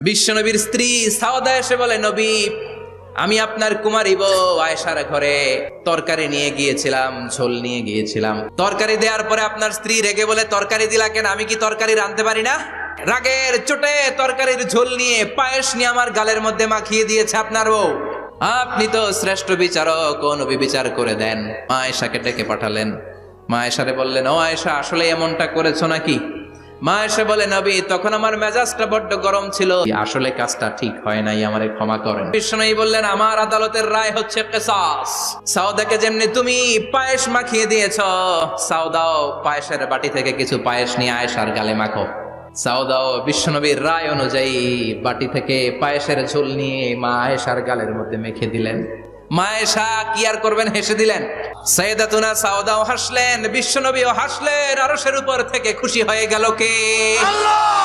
বিশ্বনবীর স্ত্রী সাওদা এসে বলে, নবী, আমি আপনার কুমারী বউ আয়েশার ঘরে তরকারি নিয়ে গিয়েছিলাম, ঝোল নিয়ে গিয়েছিলাম। তরকারি দেওয়ার পরে আপনার স্ত্রী রেগে বলে, তরকারি দিলা কেন? আমি কি তরকারি রাঁধতে পারি না? রাগের চোটে তরকারির ঝোল নিয়ে, পায়েস নিয়ে আমার গালের মধ্যে মাখিয়ে দিয়েছে আপনার বউ। আপনি তো শ্রেষ্ঠ বিচারক, ও নবী বিচার করে দেন। মা আয়েশাকে ডেকে পাঠালেন। মা আয়েশারে বললেন, ও আয়েশা, আসলে এমনটা করেছো নাকি? মা এসে বলে, নবী, তখন আমার মেজাজটা বড্ড গরম ছিল, আসলে কাজটা ঠিক হয় নাই, আমারে ক্ষমা করেন। বিষ্ণু বললেন, আমার আদালতের রায় হচ্ছে কিসাস। সাউদাকে যেমনি তুমি পায়েস মাখিয়ে দিয়েছ, সাউদাও পায়েসের বাটি থেকে কিছু পায়েস নিয়ে আয়েশার গালে মাখো। সাউদাও বিশ্বনবীর রায় অনুযায়ী বাটি থেকে পায়েসের ঝোল নিয়ে মা আয়েশার গালের মধ্যে মেখে দিলেন। মা আয়েশা কি আর করবেন, হেসে দিলেন। সাইয়েদাতুনা সাউদাও হাসলেন, বিশ্বনবীও হাসলেন। আরশের উপর থেকে খুশি হয়ে গেল কে? আল্লাহ।